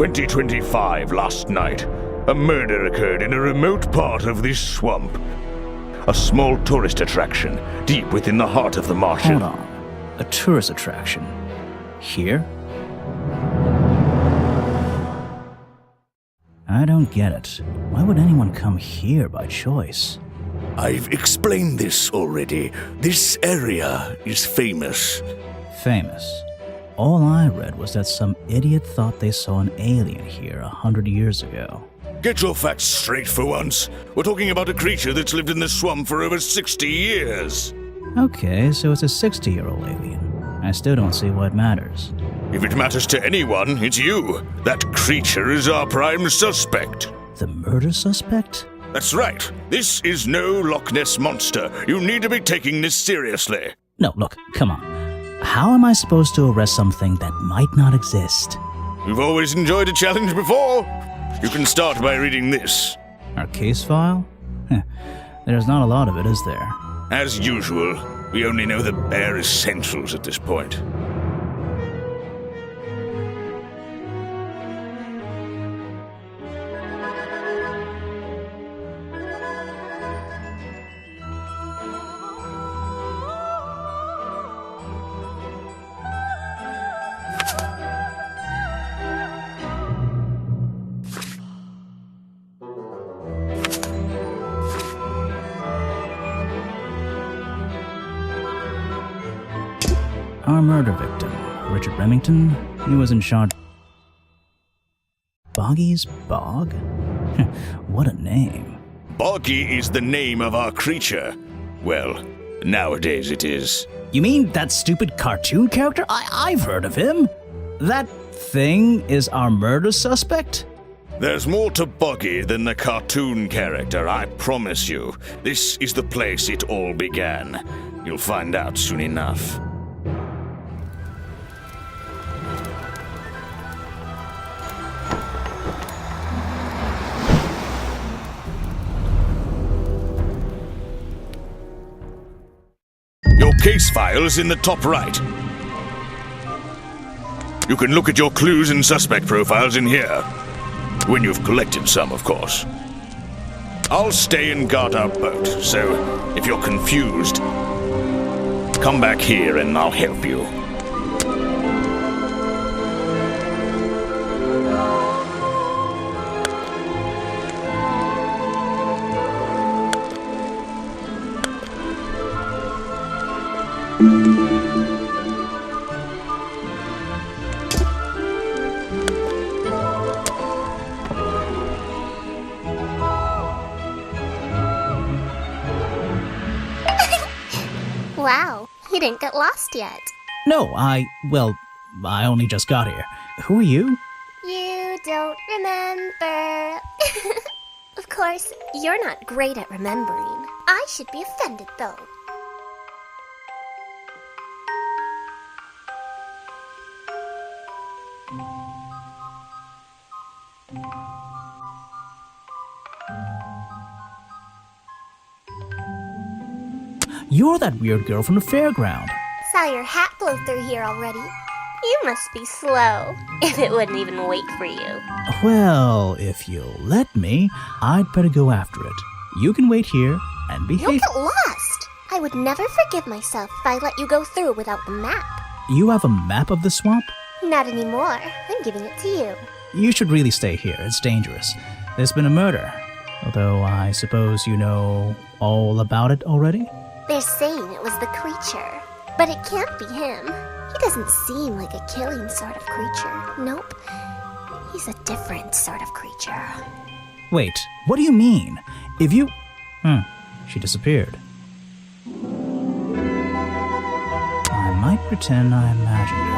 2025 last night, a murder occurred in a remote part of this swamp. A small tourist attraction, deep within the heart of the marsh. Hold on. A tourist attraction? Here? I don't get it. Why would anyone come here by choice? I've explained this already. This area is famous. Famous? All I read was that some idiot thought they saw an alien here 100 years ago. Get your facts straight for once. We're talking about a creature that's lived in this swamp for over 60 years. Okay, so it's a 60-year-old alien. I still don't see what matters. If it matters to anyone, it's you. That creature is our prime suspect. The murder suspect? That's right. This is no Loch Ness monster. You need to be taking this seriously. No, look, come on. How am I supposed to arrest something that might not exist? You've always enjoyed a challenge before. You can start by reading this. Our case file? There's not a lot of it, is there? As usual, we only know the bare essentials at this point. Our murder victim, Richard Remington, he was in charge. Boggy's Bog? What a name. Boggy is the name of our creature. Well, nowadays it is. You mean that stupid cartoon character? I've heard of him. That thing is our murder suspect? There's more to Boggy than the cartoon character, I promise you. This is the place it all began. You'll find out soon enough. Your case file is in the top right. You can look at your clues and suspect profiles in here. When you've collected some, of course. I'll stay and guard our boat, so if you're confused, come back here and I'll help you. Wow, you didn't get lost yet. No, I only just got here. Who are you? You don't remember. Of course, you're not great at remembering. I should be offended, though. You're that weird girl from the fairground. Saw your hat blow through here already. You must be slow, if it wouldn't even wait for you. Well, if you'll let me, I'd better go after it. You can wait here and behave. You'll get lost. I would never forgive myself if I let you go through without the map. You have a map of the swamp? Not anymore. I'm giving it to you. You should really stay here. It's dangerous. There's been a murder. Although I suppose you know all about it already? They're saying it was the creature, but it can't be him. He doesn't seem like a killing sort of creature. Nope. He's a different sort of creature. Wait, what do you mean? If you... she disappeared. I might pretend I imagined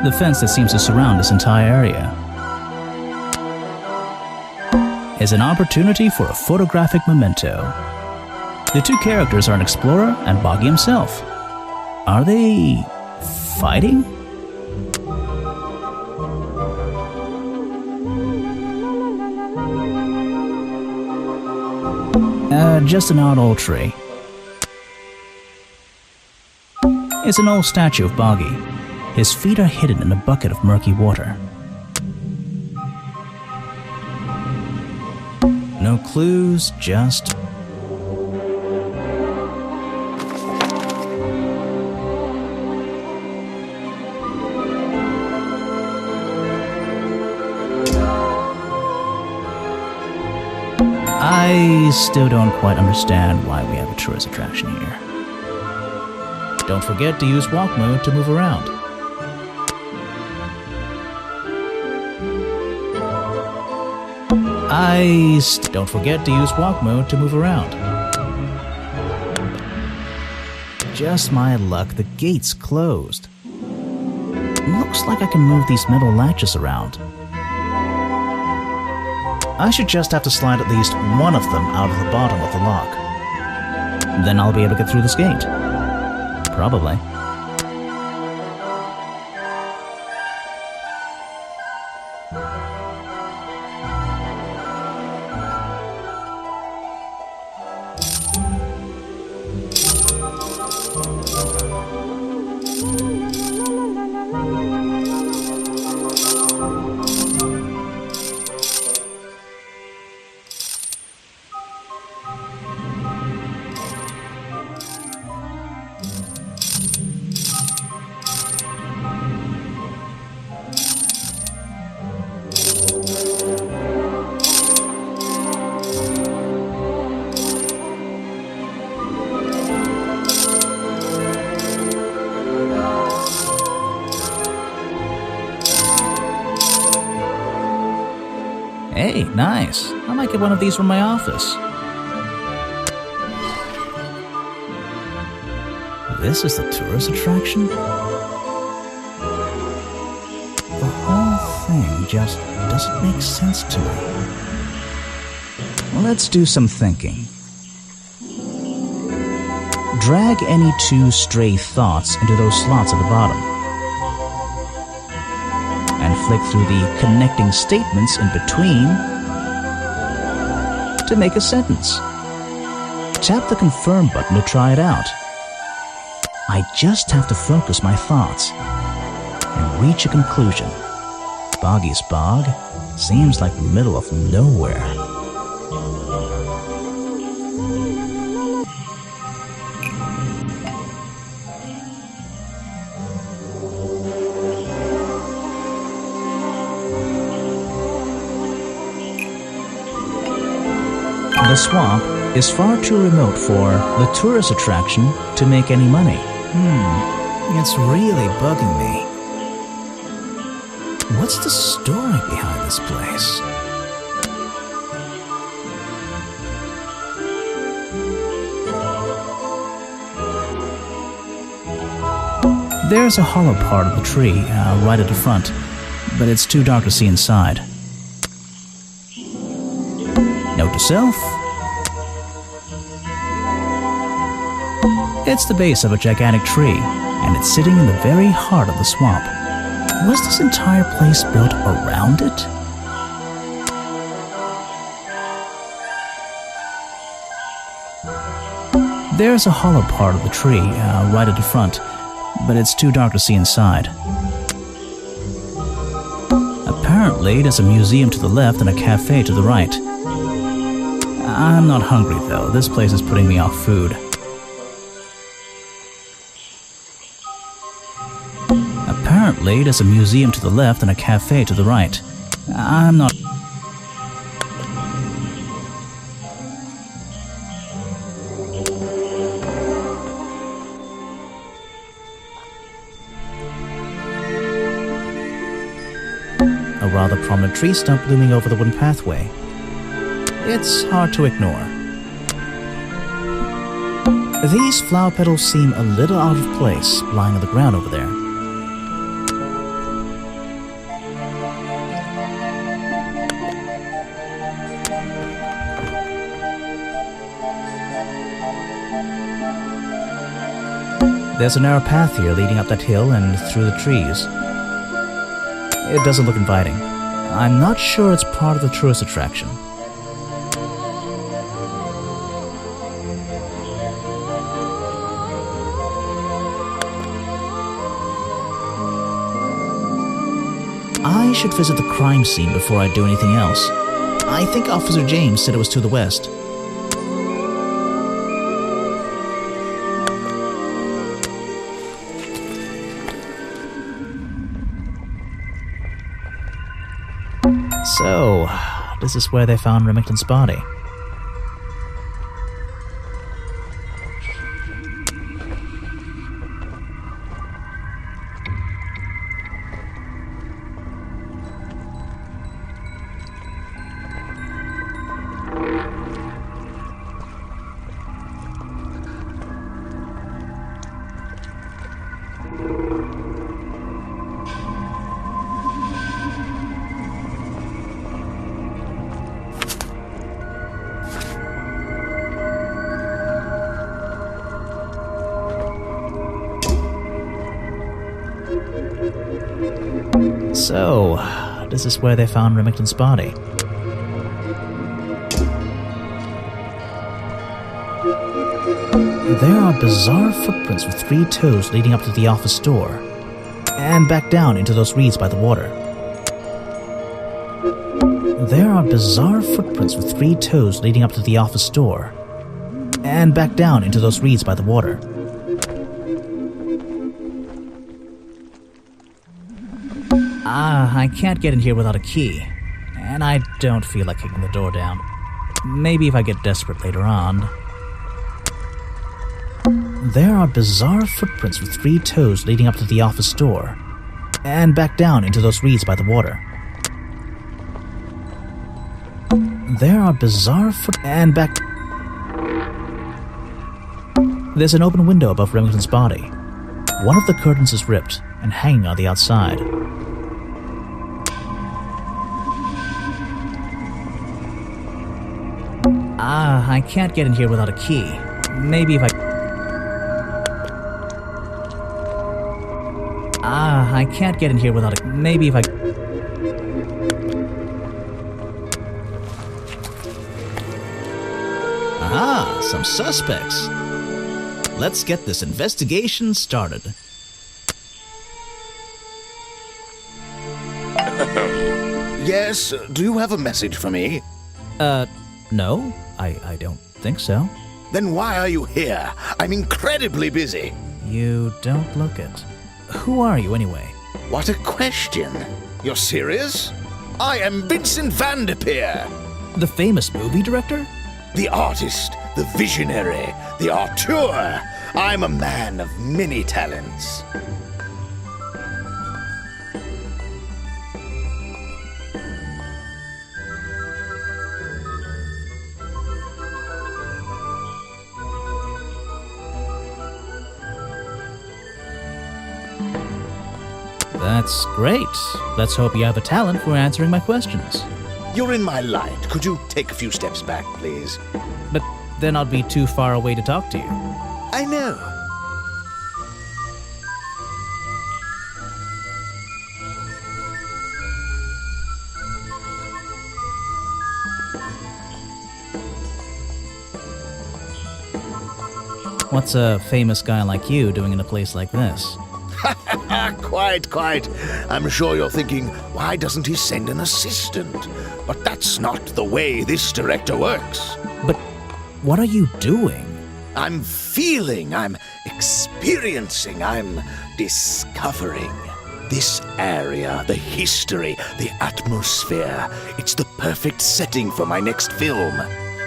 her. The fence that seems to surround this entire area is an opportunity for a photographic memento. The two characters are an explorer and Boggy himself. Are they fighting? Just an odd old tree. It's an old statue of Boggy. His feet are hidden in a bucket of murky water. No clues, just... I still don't quite understand why we have a tourist attraction here. Don't forget to use walk mode to move around. Don't forget to use walk mode to move around. Just my luck, the gate's closed. Looks like I can move these metal latches around. I should just have to slide at least one of them out of the bottom of the lock. Then I'll be able to get through this gate. Probably. Hey, nice. I might get one of these from my office. This is the tourist attraction? The whole thing just doesn't make sense to me. Let's do some thinking. Drag any two stray thoughts into those slots at the bottom. And flick through the connecting statements in between to make a sentence. Tap the confirm button to try it out. I just have to focus my thoughts and reach a conclusion. Boggy's Bog seems like the middle of nowhere. The swamp is far too remote for the tourist attraction to make any money. It's really bugging me. What's the story behind this place? There's a hollow part of the tree right at the front, but it's too dark to see inside. Note to self: it's the base of a gigantic tree, and it's sitting in the very heart of the swamp. Was this entire place built around it? There's a hollow part of the tree right at the front, but it's too dark to see inside. Apparently, there's a museum to the left and a cafe to the right. I'm not hungry, though. This place is putting me off food. Apparently, there's a museum to the left and a cafe to the right. I'm not... A rather prominent tree stump looming over the wooden pathway. It's hard to ignore. These flower petals seem a little out of place, lying on the ground over there. There's a narrow path here leading up that hill and through the trees. It doesn't look inviting. I'm not sure it's part of the tourist attraction. I should visit the crime scene before I do anything else. I think Officer James said it was to the west. So, this is where they found Remington's body. So, this is where they found Remington's body. There are bizarre footprints with 3 toes leading up to the office door, and back down into those reeds by the water. There are bizarre footprints with 3 toes leading up to the office door, and back down into those reeds by the water. I can't get in here without a key, and I don't feel like kicking the door down. Maybe if I get desperate later on. There are bizarre footprints with 3 toes leading up to the office door, and back down into those reeds by the water. There are bizarre and back. There's an open window above Remington's body. One of the curtains is ripped and hanging on the outside. I can't get in here without a key. Maybe if I can't get in here without a... Maybe if I... Aha, some suspects. Let's get this investigation started. Yes, do you have a message for me? No, I don't think so. Then why are you here? I'm incredibly busy. You don't look it. Who are you anyway? What a question. You're serious? I am Vincent Van Der Peer. The famous movie director? The artist, the visionary, the auteur. I'm a man of many talents. That's great. Let's hope you have a talent for answering my questions. You're in my light. Could you take a few steps back, please? But then I'll be too far away to talk to you. I know. What's a famous guy like you doing in a place like this? Quite. I'm sure you're thinking, why doesn't he send an assistant? But that's not the way this director works. But what are you doing? I'm feeling, I'm experiencing, I'm discovering. This area, the history, the atmosphere, it's the perfect setting for my next film.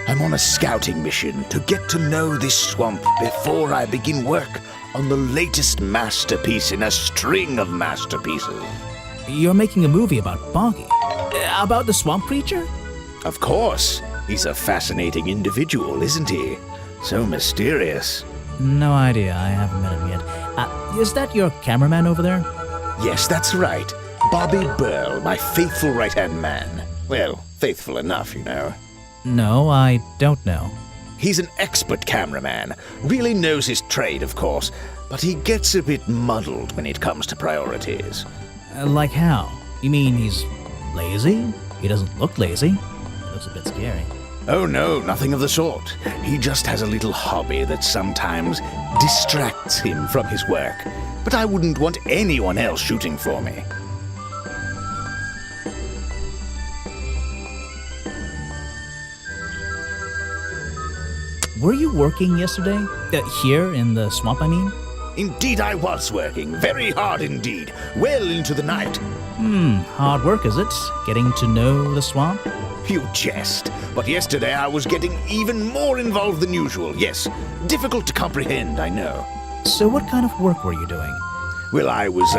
I'm on a scouting mission to get to know this swamp before I begin work on the latest masterpiece in a string of masterpieces. You're making a movie about Boggy? About the swamp creature? Of course. He's a fascinating individual, isn't he? So mysterious. No idea. I haven't met him yet. Is that your cameraman over there? Yes, that's right. Bobby Burl, my faithful right-hand man. Well, faithful enough, you know. No, I don't know. He's an expert cameraman, really knows his trade, of course, but he gets a bit muddled when it comes to priorities. Like how? You mean he's lazy? He doesn't look lazy. He looks a bit scary. Oh no, nothing of the sort. He just has a little hobby that sometimes distracts him from his work. But I wouldn't want anyone else shooting for me. were you working yesterday? Here in the swamp, I mean? Indeed, I was working. Very hard indeed. Well into the night. Hard work, is it? Getting to know the swamp? You jest. But yesterday I was getting even more involved than usual. Yes, difficult to comprehend, I know. So what kind of work were you doing? Well, I was,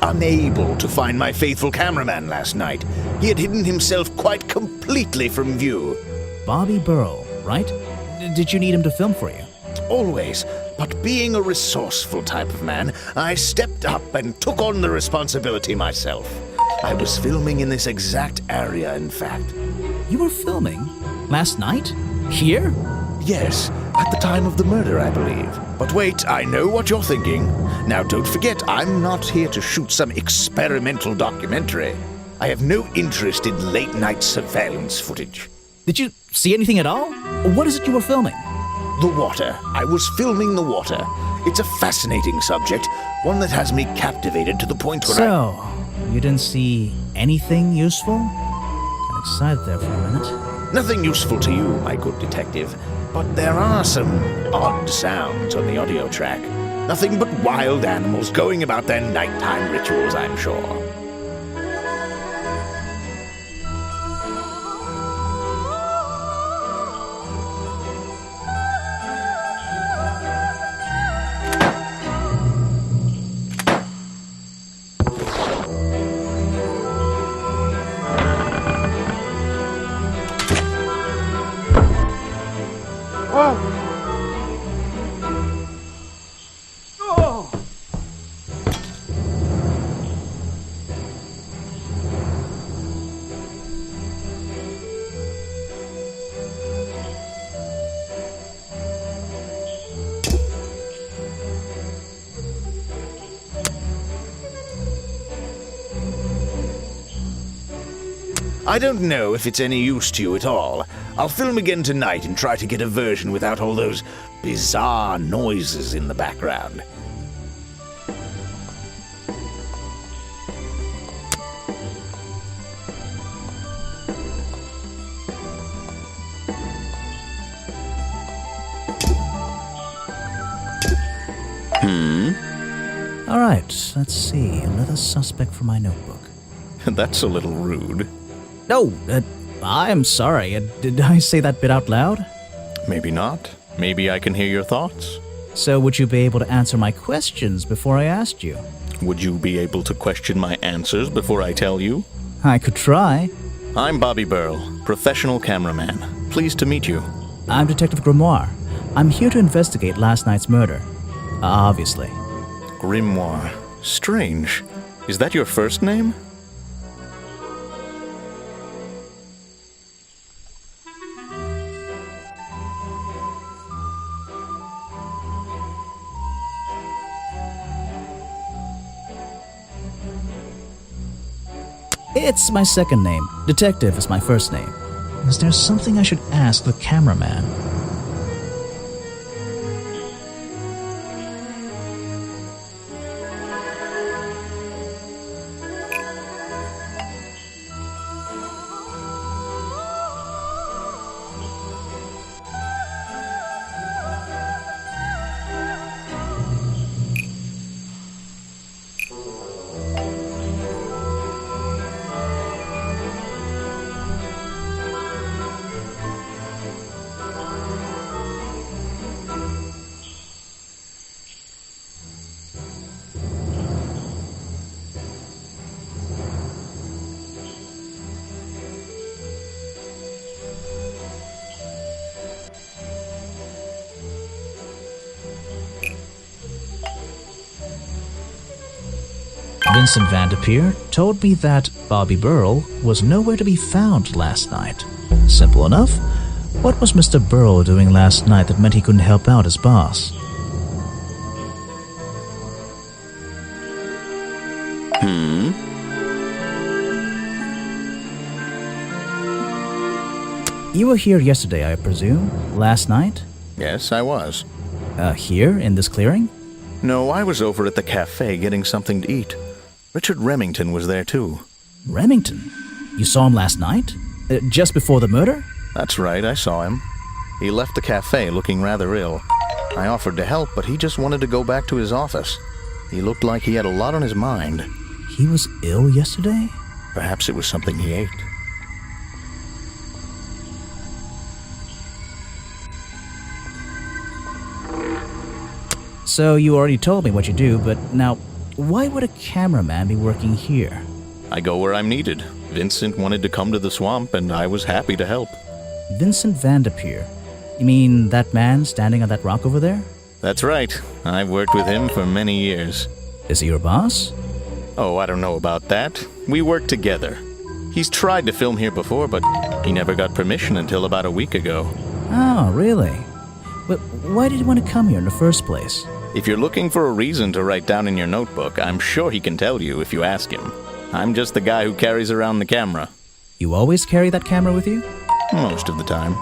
unable to find my faithful cameraman last night. He had hidden himself quite completely from view. Bobby Burrow, right? Did you need him to film for you? Always. But being a resourceful type of man, I stepped up and took on the responsibility myself. I was filming in this exact area, in fact. You were filming? Last night? Here? Yes, at the time of the murder, I believe. But wait, I know what you're thinking. Now, don't forget, I'm not here to shoot some experimental documentary. I have no interest in late-night surveillance footage. Did you see anything at all? What is it you were filming? The water. I was filming the water. It's a fascinating subject, one that has me captivated to the point where So, you didn't see anything useful? Got excited there for a minute. Nothing useful to you, my good detective, but there are some odd sounds on the audio track. Nothing but wild animals going about their nighttime rituals, I'm sure. I don't know if it's any use to you at all. I'll film again tonight and try to get a version without all those bizarre noises in the background. All right, let's see. Another suspect for my notebook. That's a little rude. No, I'm sorry. Did I say that bit out loud? Maybe not. Maybe I can hear your thoughts. So would you be able to answer my questions before I asked you? Would you be able to question my answers before I tell you? I could try. I'm Bobby Burl, professional cameraman. Pleased to meet you. I'm Detective Grimoire. I'm here to investigate last night's murder. Obviously. Grimoire. Strange. Is that your first name? It's my second name. Detective is my first name. Is there something I should ask the cameraman? Vincent Vanderpeer told me that Bobby Burl was nowhere to be found last night. Simple enough. What was Mr. Burl doing last night that meant he couldn't help out his boss? You were here yesterday, I presume? Last night? Yes, I was. Here, in this clearing? No, I was over at the cafe getting something to eat. Richard Remington was there too. Remington? You saw him last night? Just before the murder? That's right, I saw him. He left the cafe looking rather ill. I offered to help, but he just wanted to go back to his office. He looked like he had a lot on his mind. He was ill yesterday? Perhaps it was something he ate. So you already told me what you do, but now, why would a cameraman be working here? I go where I'm needed. Vincent wanted to come to the swamp, and I was happy to help. Vincent Vanderpeer? You mean that man standing on that rock over there? That's right. I've worked with him for many years. Is he your boss? Oh, I don't know about that. We work together. He's tried to film here before, but he never got permission until about a week ago. Oh, really? But why did he want to come here in the first place? If you're looking for a reason to write down in your notebook, I'm sure he can tell you if you ask him. I'm just the guy who carries around the camera. You always carry that camera with you? Most of the time.